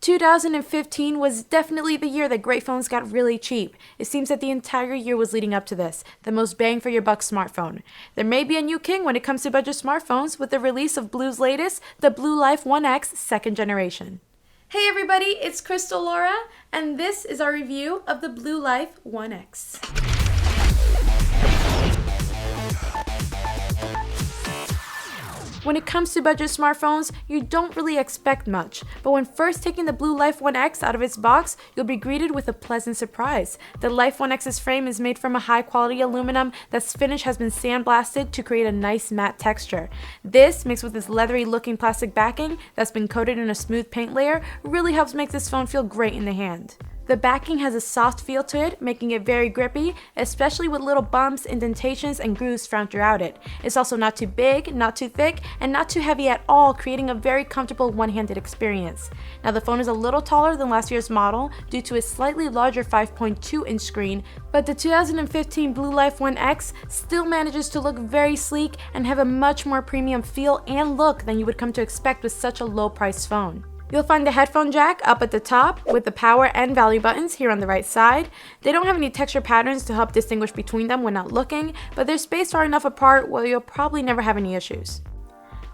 2015 was definitely the year that great phones got really cheap. It seems that the entire year was leading up to this, the most bang for your buck smartphone. There may be a new king when it comes to budget smartphones with the release of BLU's latest, the BLU Life One X second generation. Hey everybody, it's Crystal Laura, and this is our review of the BLU Life One X. When it comes to budget smartphones, you don't really expect much, but when first taking the BLU Life One X out of its box, you'll be greeted with a pleasant surprise. The Life One X's frame is made from a high-quality aluminum that's finish has been sandblasted to create a nice matte texture. This, mixed with this leathery-looking plastic backing that's been coated in a smooth paint layer, really helps make this phone feel great in the hand. The backing has a soft feel to it, making it very grippy, especially with little bumps, indentations, and grooves found throughout it. It's also not too big, not too thick, and not too heavy at all, creating a very comfortable one-handed experience. Now the phone is a little taller than last year's model due to its slightly larger 5.2-inch screen, but the 2015 BLU Life One X still manages to look very sleek and have a much more premium feel and look than you would come to expect with such a low-priced phone. You'll find the headphone jack up at the top with the power and value buttons here on the right side. They don't have any texture patterns to help distinguish between them when not looking, but they're spaced far enough apart where you'll probably never have any issues.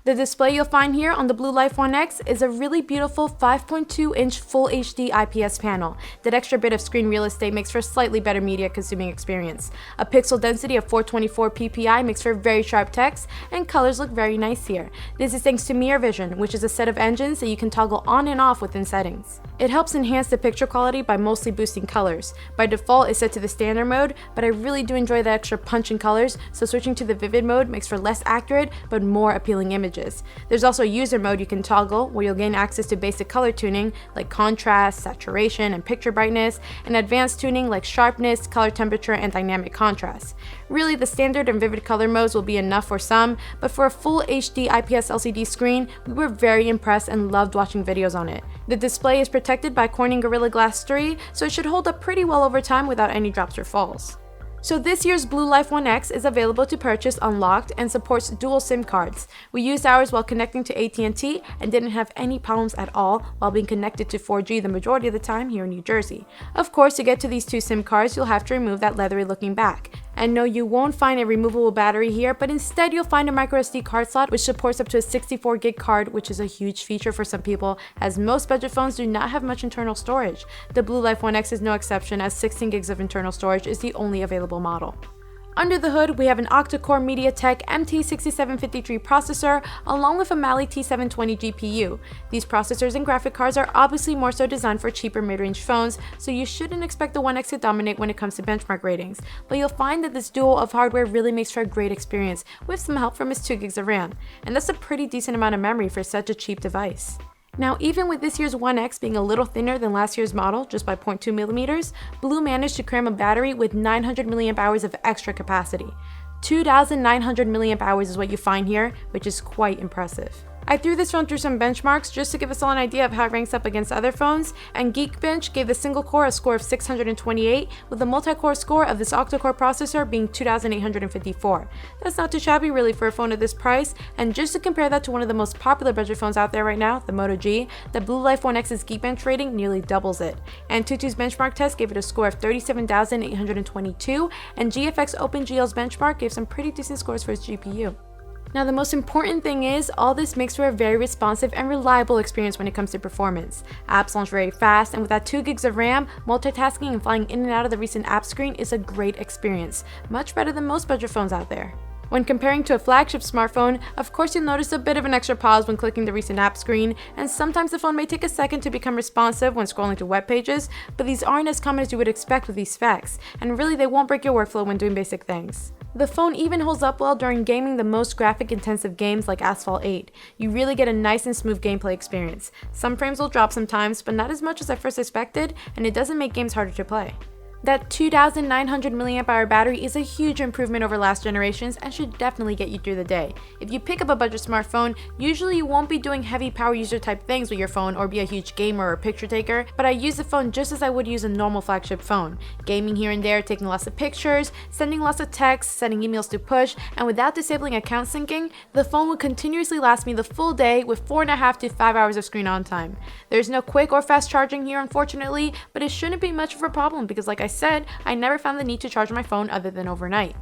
The display you'll find here on the BLU Life One X is a really beautiful 5.2-inch Full HD IPS panel. That extra bit of screen real estate makes for a slightly better media consuming experience. A pixel density of 424 ppi makes for very sharp text, and colors look very nice here. This is thanks to Mirror Vision, which is a set of engines that you can toggle on and off within settings. It helps enhance the picture quality by mostly boosting colors. By default, it's set to the standard mode, but I really do enjoy the extra punch in colors, so switching to the vivid mode makes for less accurate but more appealing images. There's also a user mode you can toggle where you'll gain access to basic color tuning like contrast, saturation, and picture brightness, and advanced tuning like sharpness, color temperature, and dynamic contrast. Really, the standard and vivid color modes will be enough for some, but for a full HD IPS LCD screen, we were very impressed and loved watching videos on it. The display is protected by Corning Gorilla Glass 3, so it should hold up pretty well over time without any drops or falls. So this year's BLU Life One X is available to purchase unlocked and supports dual SIM cards. We used ours while connecting to AT&T and didn't have any problems at all while being connected to 4G the majority of the time here in New Jersey. Of course, to get to these two SIM cards, you'll have to remove that leathery looking back. And no, you won't find a removable battery here, but instead you'll find a microSD card slot which supports up to a 64 gig card, which is a huge feature for some people as most budget phones do not have much internal storage. The BLU Life One X is no exception as 16 gigs of internal storage is the only available model. Under the hood, we have an octa-core MediaTek MT6753 processor along with a Mali T720 GPU. These processors and graphic cards are obviously more so designed for cheaper mid-range phones, so you shouldn't expect the One X to dominate when it comes to benchmark ratings. But you'll find that this duo of hardware really makes for a great experience with some help from its 2 gigs of RAM, and that's a pretty decent amount of memory for such a cheap device. Now, even with this year's One X being a little thinner than last year's model, just by 0.2 millimeters, BLU managed to cram a battery with 900 mAh of extra capacity. 2,900 mAh is what you find here, which is quite impressive. I threw this phone through some benchmarks just to give us all an idea of how it ranks up against other phones, and Geekbench gave the single core a score of 628, with the multi-core score of this octa-core processor being 2,854. That's not too shabby really for a phone at this price, and just to compare that to one of the most popular budget phones out there right now, the Moto G, the BLU Life One X's Geekbench rating nearly doubles it. And Tutu's benchmark test gave it a score of 37,822, and GFX OpenGL's benchmark gave some pretty decent scores for its GPU. Now the most important thing is, all this makes for a very responsive and reliable experience when it comes to performance. Apps launch very fast, and with that 2 gigs of RAM, multitasking and flying in and out of the recent app screen is a great experience, much better than most budget phones out there. When comparing to a flagship smartphone, of course you'll notice a bit of an extra pause when clicking the recent app screen, and sometimes the phone may take a second to become responsive when scrolling to web pages, but these aren't as common as you would expect with these specs, and really they won't break your workflow when doing basic things. The phone even holds up well during gaming the most graphic-intensive games like Asphalt 8. You really get a nice and smooth gameplay experience. Some frames will drop sometimes, but not as much as I first expected, and it doesn't make games harder to play. That 2,900 mAh battery is a huge improvement over last generations and should definitely get you through the day. If you pick up a budget smartphone, usually you won't be doing heavy power user type things with your phone or be a huge gamer or picture taker, but I use the phone just as I would use a normal flagship phone. Gaming here and there, taking lots of pictures, sending lots of texts, sending emails to push, and without disabling account syncing, the phone would continuously last me the full day with 4.5 to 5 hours of screen on time. There's no quick or fast charging here unfortunately, but it shouldn't be much of a problem because like I said, I never found the need to charge my phone other than overnight.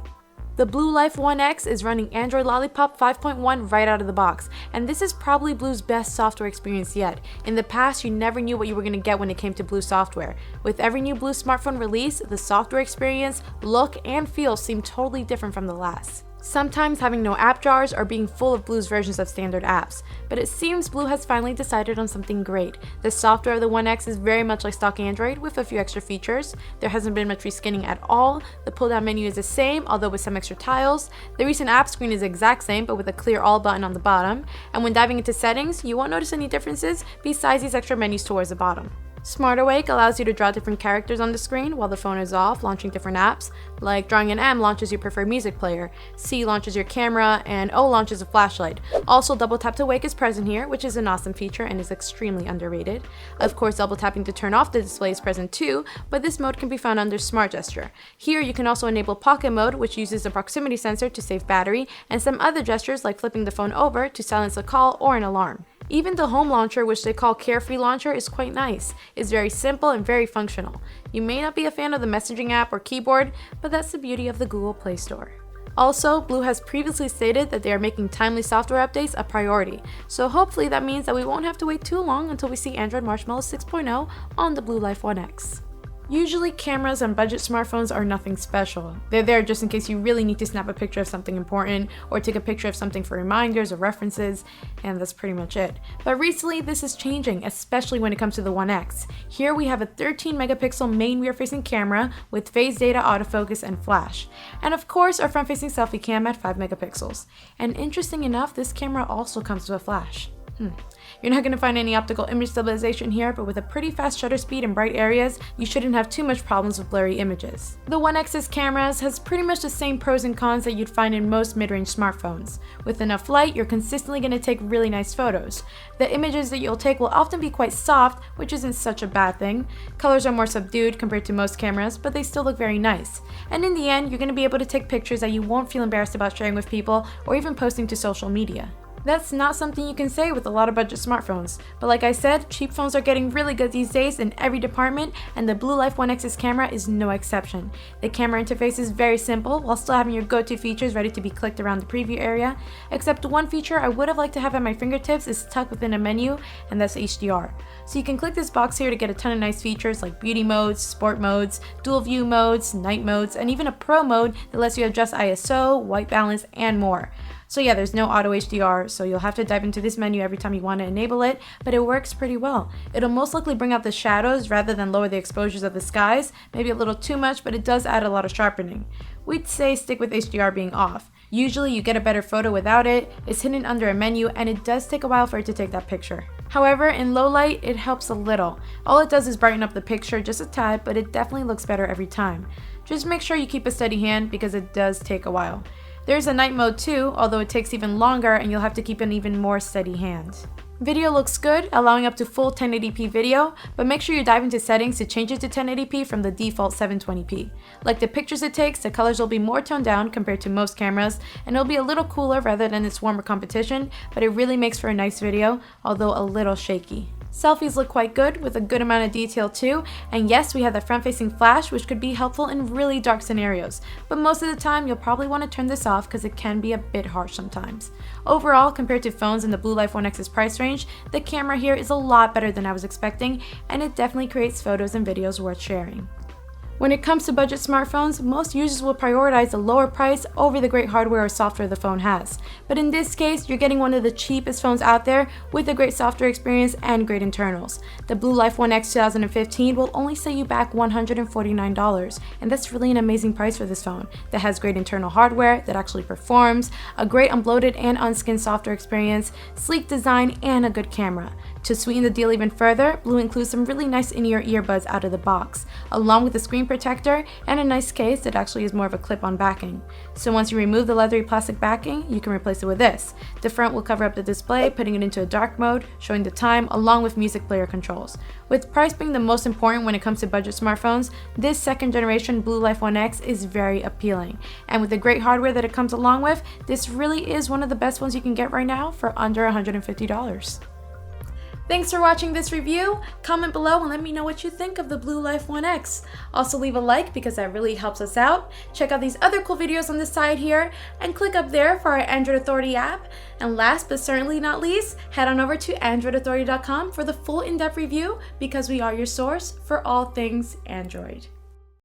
The BLU Life One X is running Android Lollipop 5.1 right out of the box, and this is probably BLU's best software experience yet. In the past, you never knew what you were going to get when it came to BLU software. With every new BLU smartphone release, the software experience, look, and feel seem totally different from the last. Sometimes having no app jars or being full of BLU's versions of standard apps. But it seems BLU has finally decided on something great. The software of the One X is very much like stock Android with a few extra features. There hasn't been much reskinning at all. The pull-down menu is the same, although with some extra tiles. The recent app screen is the exact same, but with a clear all button on the bottom. And when diving into settings, you won't notice any differences besides these extra menus towards the bottom. Smart Awake allows you to draw different characters on the screen while the phone is off, launching different apps, like drawing an M launches your preferred music player, C launches your camera, and O launches a flashlight. Also, double tap to wake is present here, which is an awesome feature and is extremely underrated. Of course, double tapping to turn off the display is present too, but this mode can be found under Smart Gesture. Here, you can also enable Pocket Mode, which uses the proximity sensor to save battery, and some other gestures like flipping the phone over to silence a call or an alarm. Even the home launcher, which they call Carefree Launcher, is quite nice. It's very simple and very functional. You may not be a fan of the messaging app or keyboard, but that's the beauty of the Google Play Store. Also, BLU has previously stated that they are making timely software updates a priority, so hopefully that means that we won't have to wait too long until we see Android Marshmallow 6.0 on the BLU Life One X. Usually cameras on budget smartphones are nothing special. They're there just in case you really need to snap a picture of something important or take a picture of something for reminders or references, and that's pretty much it. But recently this is changing, especially when it comes to the One X. Here we have a 13 megapixel main rear-facing camera with phase data, autofocus, and flash. And of course our front-facing selfie cam at 5 megapixels. And interesting enough, this camera also comes with a flash. You're not going to find any optical image stabilization here, but with a pretty fast shutter speed in bright areas, you shouldn't have too much problems with blurry images. The One X's cameras has pretty much the same pros and cons that you'd find in most mid-range smartphones. With enough light, you're consistently going to take really nice photos. The images that you'll take will often be quite soft, which isn't such a bad thing. Colors are more subdued compared to most cameras, but they still look very nice. And in the end, you're going to be able to take pictures that you won't feel embarrassed about sharing with people or even posting to social media. That's not something you can say with a lot of budget smartphones, but like I said, cheap phones are getting really good these days in every department, and the BLU Life One X's camera is no exception. The camera interface is very simple while still having your go-to features ready to be clicked around the preview area, except one feature I would have liked to have at my fingertips is tucked within a menu, and that's HDR. So you can click this box here to get a ton of nice features like beauty modes, sport modes, dual view modes, night modes, and even a pro mode that lets you adjust ISO, white balance, and more. So yeah, there's no auto HDR, so you'll have to dive into this menu every time you want to enable it, but it works pretty well. It'll most likely bring out the shadows rather than lower the exposures of the skies, maybe a little too much, but it does add a lot of sharpening. We'd say stick with HDR being off. Usually you get a better photo without it, it's hidden under a menu, and it does take a while for it to take that picture. However, in low light, it helps a little. All it does is brighten up the picture just a tad, but it definitely looks better every time. Just make sure you keep a steady hand because it does take a while. There's a night mode too, although it takes even longer and you'll have to keep an even more steady hand. Video looks good, allowing up to full 1080p video, but make sure you dive into settings to change it to 1080p from the default 720p. Like the pictures it takes, the colors will be more toned down compared to most cameras, and it'll be a little cooler rather than its warmer competition, but it really makes for a nice video, although a little shaky. Selfies look quite good with a good amount of detail too, and yes, we have the front-facing flash which could be helpful in really dark scenarios, but most of the time you'll probably want to turn this off because it can be a bit harsh sometimes. Overall, compared to phones in the BLU Life One X's price range, the camera here is a lot better than I was expecting, and it definitely creates photos and videos worth sharing. When it comes to budget smartphones, most users will prioritize the lower price over the great hardware or software the phone has. But in this case, you're getting one of the cheapest phones out there with a great software experience and great internals. The BLU Life One X 2015 will only set you back $149, and that's really an amazing price for this phone that has great internal hardware that actually performs, a great unbloated and unskinned software experience, sleek design, and a good camera. To sweeten the deal even further, BLU includes some really nice in-ear earbuds out of the box, along with a screen protector and a nice case that actually is more of a clip-on backing. So once you remove the leathery plastic backing, you can replace it with this. The front will cover up the display, putting it into a dark mode, showing the time, along with music player controls. With price being the most important when it comes to budget smartphones, this second generation BLU Life One X is very appealing. And with the great hardware that it comes along with, this really is one of the best ones you can get right now for under $150. Thanks for watching this review. Comment below and let me know what you think of the BLU Life One X. Also leave a like because that really helps us out. Check out these other cool videos on the side here and click up there for our Android Authority app. And last but certainly not least, head on over to androidauthority.com for the full in-depth review because we are your source for all things Android.